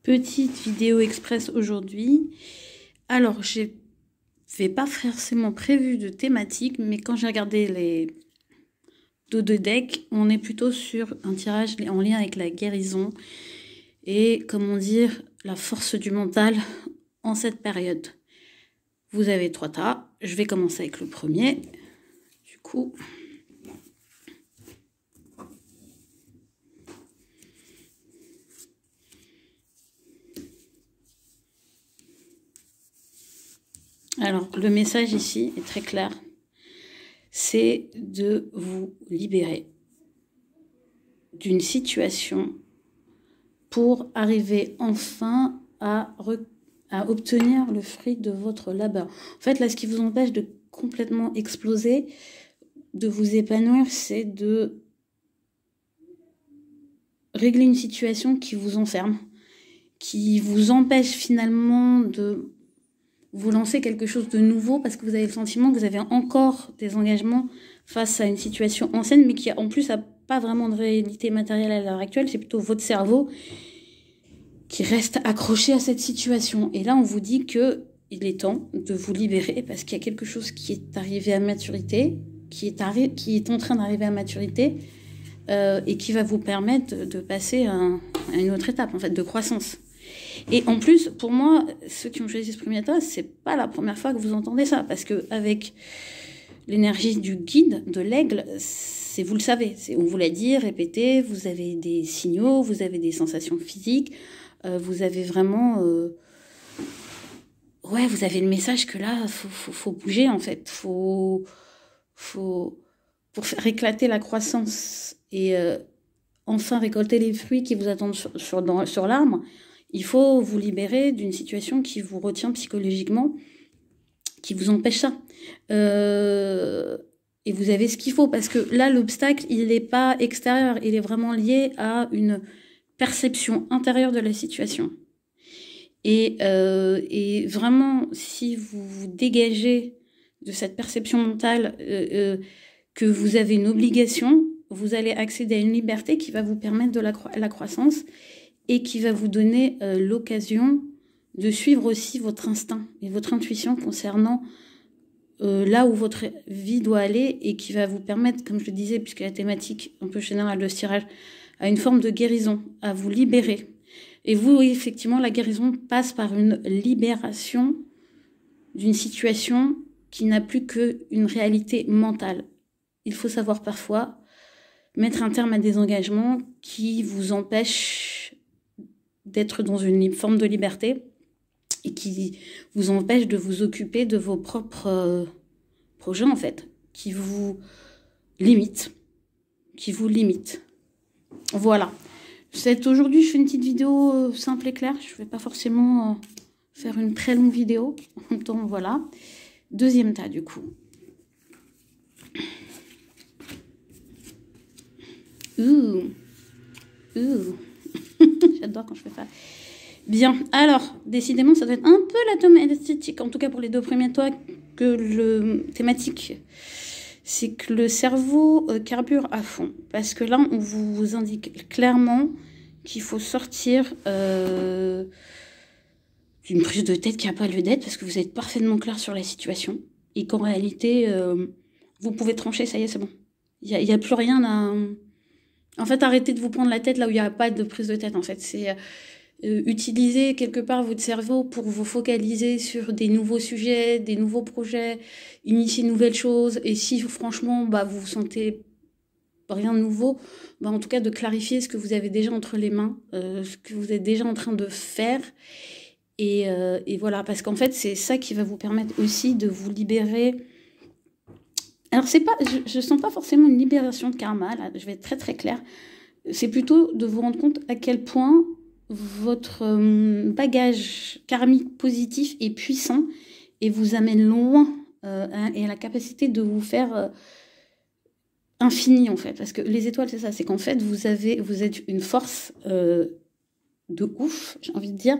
petite vidéo express aujourd'hui. Alors, j'ai pas forcément prévu de thématique, mais quand j'ai regardé les dos de deck, on est plutôt sur un tirage en lien avec la guérison et, comment dire, la force du mental en cette période. Vous avez 3 tas. Je vais commencer avec le premier. Du coup... Alors, le message ici est très clair. C'est de vous libérer d'une situation pour arriver enfin à obtenir le fruit de votre labeur. En fait, là, ce qui vous empêche de complètement exploser, de vous épanouir, c'est de régler une situation qui vous enferme, qui vous empêche finalement de vous lancer quelque chose de nouveau parce que vous avez le sentiment que vous avez encore des engagements face à une situation ancienne, mais qui en plus n'a pas vraiment de réalité matérielle à l'heure actuelle. C'est plutôt votre cerveau qui reste accroché à cette situation. Et là, on vous dit que il est temps de vous libérer parce qu'il y a quelque chose qui est arrivé à maturité, qui est en train d'arriver à maturité et qui va vous permettre de passer à une autre étape, en fait, de croissance. Et en plus, pour moi, ceux qui ont choisi ce premier tas, c'est pas la première fois que vous entendez ça, parce que avec l'énergie du guide, de l'aigle, c'est, vous le savez, on vous l'a dit, répétez, vous avez des signaux, vous avez des sensations physiques, vous avez vraiment, ouais, vous avez le message que là, faut bouger en fait, faut pour faire éclater la croissance et enfin récolter les fruits qui vous attendent sur l'arbre. Il faut vous libérer d'une situation qui vous retient psychologiquement, qui vous empêche ça. Et vous avez ce qu'il faut, parce que là, l'obstacle, il n'est pas extérieur, il est vraiment lié à une perception intérieure de la situation. Et vraiment, si vous vous dégagez de cette perception mentale que vous avez une obligation, vous allez accéder à une liberté qui va vous permettre de la croissance et qui va vous donner l'occasion de suivre aussi votre instinct et votre intuition concernant là où votre vie doit aller et qui va vous permettre, comme je le disais, puisque la thématique un peu générale de ce tirage, à une forme de guérison, à vous libérer. Et vous, oui, effectivement, la guérison passe par une libération d'une situation qui n'a plus qu'une réalité mentale. Il faut savoir parfois mettre un terme à des engagements qui vous empêchent d'être dans une forme de liberté et qui vous empêche de vous occuper de vos propres projets, en fait, qui vous limitent. Voilà. Aujourd'hui, je fais une petite vidéo simple et claire. Je ne vais pas forcément faire une très longue vidéo. Donc, voilà. Deuxième tas, du coup. J'adore quand je fais ça. Bien, alors, décidément, ça doit être un peu la thématique, en tout cas pour les 2 premiers toits, que le thématique, c'est que le cerveau carbure à fond. Parce que là, on vous indique clairement qu'il faut sortir d'une prise de tête qui n'a pas lieu d'être, parce que vous êtes parfaitement clair sur la situation, et qu'en réalité, vous pouvez trancher, ça y est, c'est bon. Il n'y a plus rien à... En fait, arrêtez de vous prendre la tête là où il n'y a pas de prise de tête, en fait. C'est utiliser quelque part votre cerveau pour vous focaliser sur des nouveaux sujets, des nouveaux projets, initier de nouvelles choses. Et si, franchement, vous sentez rien de nouveau, en tout cas, de clarifier ce que vous avez déjà entre les mains, ce que vous êtes déjà en train de faire. Et voilà, parce qu'en fait, c'est ça qui va vous permettre aussi de vous libérer... Alors, c'est pas, je sens pas forcément une libération de karma, là, je vais être très très claire. C'est plutôt de vous rendre compte à quel point votre bagage karmique positif est puissant et vous amène loin et à la capacité de vous faire infini, en fait. Parce que les étoiles, c'est ça, c'est qu'en fait, vous êtes une force de ouf, j'ai envie de dire,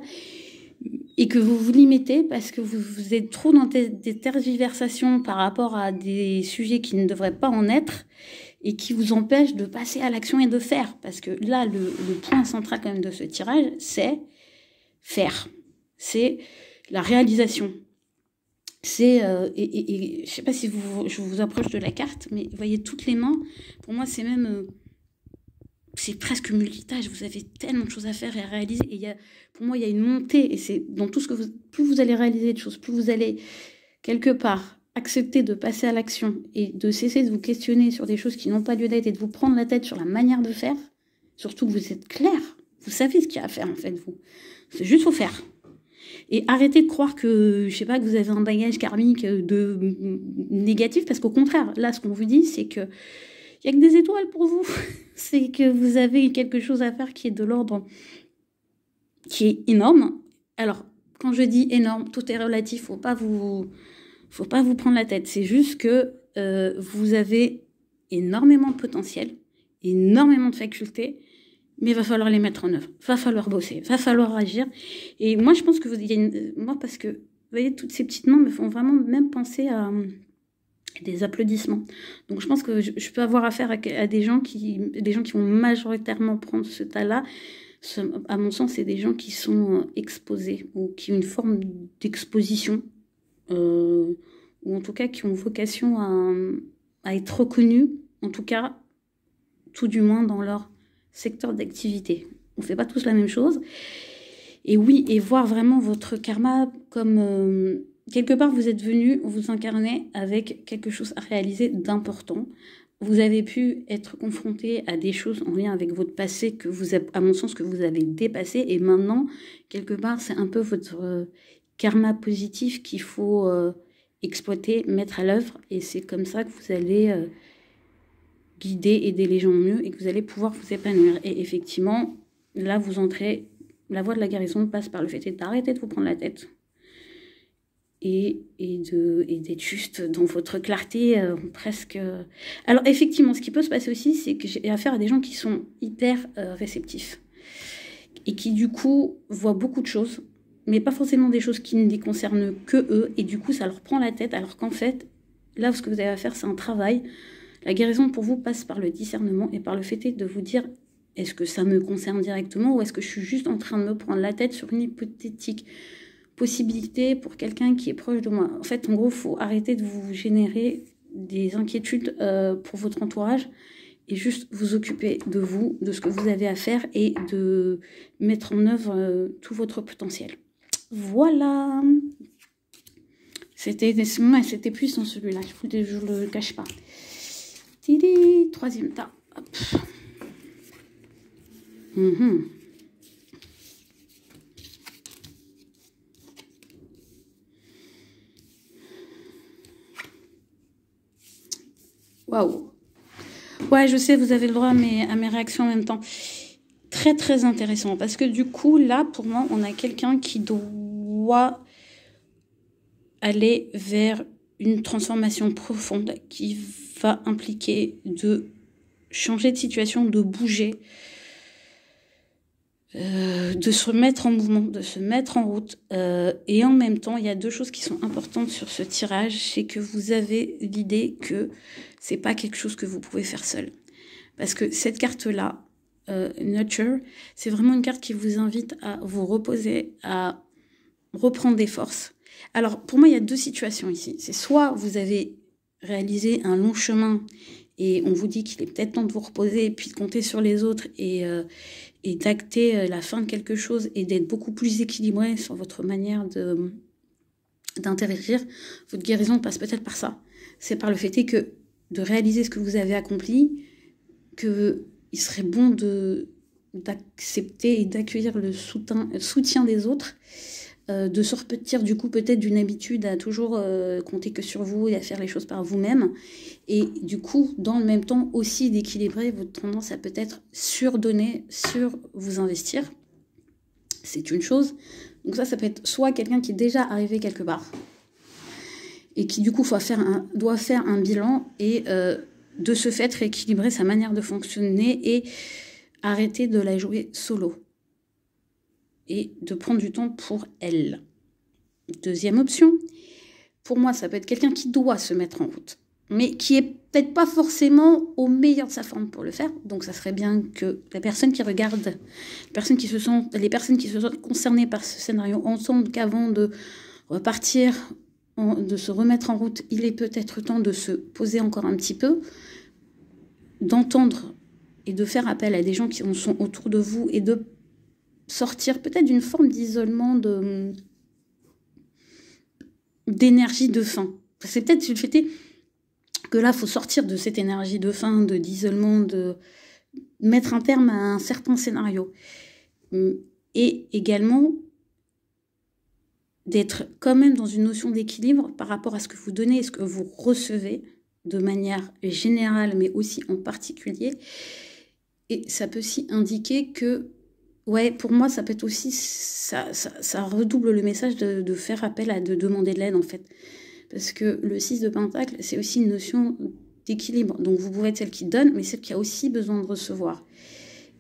et que vous vous limitez parce que vous êtes trop dans des tergiversations par rapport à des sujets qui ne devraient pas en être et qui vous empêchent de passer à l'action et de faire. Parce que là, le point central quand même de ce tirage, c'est faire. C'est la réalisation. C'est, et je sais pas si je vous approche de la carte, mais vous voyez toutes les mains. Pour moi, c'est même, c'est presque multitâche. Vous avez tellement de choses à faire et à réaliser. Et pour moi, il y a une montée. Et c'est dans tout ce que plus vous allez réaliser de choses, plus vous allez quelque part accepter de passer à l'action et de cesser de vous questionner sur des choses qui n'ont pas lieu d'être et de vous prendre la tête sur la manière de faire. Surtout que vous êtes clair. Vous savez ce qu'il y a à faire, en fait, vous. C'est juste faut faire. Et arrêtez de croire que, je sais pas, que vous avez un bagage karmique négatif, parce qu'au contraire, là, ce qu'on vous dit, c'est que il y a que des étoiles pour vous. C'est que vous avez quelque chose à faire qui est de l'ordre, qui est énorme. Alors, quand je dis énorme, tout est relatif, faut pas vous prendre la tête. C'est juste que vous avez énormément de potentiel, énormément de facultés, mais il va falloir les mettre en œuvre, va falloir bosser, va falloir agir. Et moi, je pense que moi, parce que, vous voyez, toutes ces petites mains me font vraiment même penser à des applaudissements. Donc, je pense que je peux avoir affaire à des gens qui vont majoritairement prendre ce tas-là. À mon sens, c'est des gens qui sont exposés ou qui ont une forme d'exposition, ou en tout cas qui ont vocation à être reconnus, en tout cas, tout du moins dans leur secteur d'activité. On ne fait pas tous la même chose. Et oui, et voir vraiment votre karma comme quelque part vous êtes venu, vous incarnez avec quelque chose à réaliser d'important. Vous avez pu être confronté à des choses en lien avec votre passé que vous avez, à mon sens, que vous avez dépassé. Et maintenant, quelque part, c'est un peu votre karma positif qu'il faut exploiter, mettre à l'œuvre. Et c'est comme ça que vous allez guider, aider les gens mieux et que vous allez pouvoir vous épanouir. Et effectivement, là, vous entrez, la voie de la guérison passe par le fait d'arrêter de vous prendre la tête et d'être juste dans votre clarté presque. Alors effectivement, ce qui peut se passer aussi, c'est que j'ai affaire à des gens qui sont hyper réceptifs et qui du coup voient beaucoup de choses, mais pas forcément des choses qui ne les concernent que eux, et du coup ça leur prend la tête, alors qu'en fait, là, ce que vous avez à faire, c'est un travail. La guérison pour vous passe par le discernement et par le fait de vous dire, est-ce que ça me concerne directement ou est-ce que je suis juste en train de me prendre la tête sur une hypothétique possibilité pour quelqu'un qui est proche de moi. En fait, en gros, il faut arrêter de vous générer des inquiétudes pour votre entourage et juste vous occuper de vous, de ce que vous avez à faire et de mettre en œuvre tout votre potentiel. Voilà. C'était puissant celui-là, je ne le cache pas. Tidi, troisième tas. Hop. Waouh. Ouais, je sais, vous avez le droit à mes réactions en même temps. Très, très intéressant. Parce que du coup, là, pour moi, on a quelqu'un qui doit aller vers une transformation profonde qui va impliquer de changer de situation, de bouger, de se mettre en mouvement, de se mettre en route. Et en même temps, il y a deux choses qui sont importantes sur ce tirage. C'est que vous avez l'idée que c'est pas quelque chose que vous pouvez faire seul. Parce que cette carte-là, Nurture, c'est vraiment une carte qui vous invite à vous reposer, à reprendre des forces. Alors, pour moi, il y a deux situations ici. C'est soit vous avez réalisé un long chemin et on vous dit qu'il est peut-être temps de vous reposer et puis de compter sur les autres et d'acter la fin de quelque chose et d'être beaucoup plus équilibré sur votre manière d'interagir. Votre guérison passe peut-être par ça. C'est par le fait que de réaliser ce que vous avez accompli, qu'il serait bon d'accepter et d'accueillir le soutien des autres, de sortir du coup peut-être d'une habitude à toujours compter que sur vous et à faire les choses par vous-même, et du coup dans le même temps aussi d'équilibrer votre tendance à peut-être surdonner, sur vous investir. C'est une chose. Donc ça peut être soit quelqu'un qui est déjà arrivé quelque part et qui du coup doit faire un bilan et de ce fait rééquilibrer sa manière de fonctionner et arrêter de la jouer solo et de prendre du temps pour elle. Deuxième option, pour moi, ça peut être quelqu'un qui doit se mettre en route. mais qui est peut-être pas forcément au meilleur de sa forme pour le faire. Donc ça serait bien que la personne qui regarde, les personnes qui se sentent concernées par ce scénario entendent qu'avant de repartir, de se remettre en route, il est peut-être temps de se poser encore un petit peu, d'entendre et de faire appel à des gens qui sont autour de vous et de sortir peut-être d'une forme d'isolement, d'énergie de faim. C'est peut-être le fait que là, il faut sortir de cette énergie de faim, d'isolement, de mettre un terme à un certain scénario. Et également d'être quand même dans une notion d'équilibre par rapport à ce que vous donnez et ce que vous recevez de manière générale, mais aussi en particulier. Et ça peut aussi indiquer que, ouais, pour moi, ça peut être aussi, ça redouble le message de faire appel à de demander de l'aide, en fait. Parce que le 6 de Pentacle, c'est aussi une notion d'équilibre. Donc vous pouvez être celle qui donne, mais celle qui a aussi besoin de recevoir.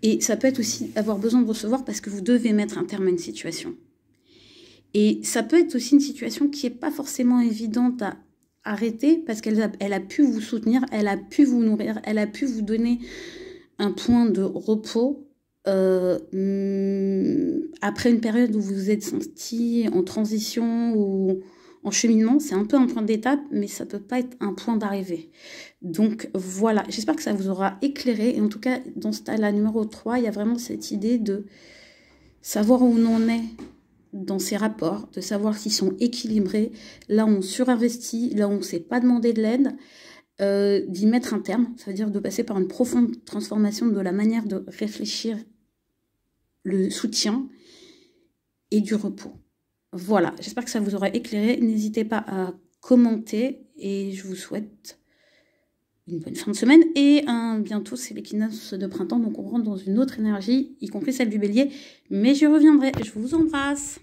Et ça peut être aussi avoir besoin de recevoir parce que vous devez mettre un terme à une situation. Et ça peut être aussi une situation qui n'est pas forcément évidente à arrêter parce qu'elle a pu vous soutenir, elle a pu vous nourrir, elle a pu vous donner un point de repos après une période où vous vous êtes senti en transition ou en cheminement. C'est un peu un point d'étape, mais ça ne peut pas être un point d'arrivée. Donc voilà, j'espère que ça vous aura éclairé. Et en tout cas, dans ce tas-là, numéro 3, il y a vraiment cette idée de savoir où on en est dans ces rapports, de savoir s'ils sont équilibrés, là où on surinvestit, là où on ne sait pas demander de l'aide, d'y mettre un terme, ça veut dire de passer par une profonde transformation de la manière de réfléchir, le soutien et du repos. Voilà, j'espère que ça vous aura éclairé. N'hésitez pas à commenter et je vous souhaite une bonne fin de semaine. Et bientôt, c'est l'équinoxe de printemps, donc on rentre dans une autre énergie, y compris celle du bélier. Mais j'y reviendrai. Je vous embrasse.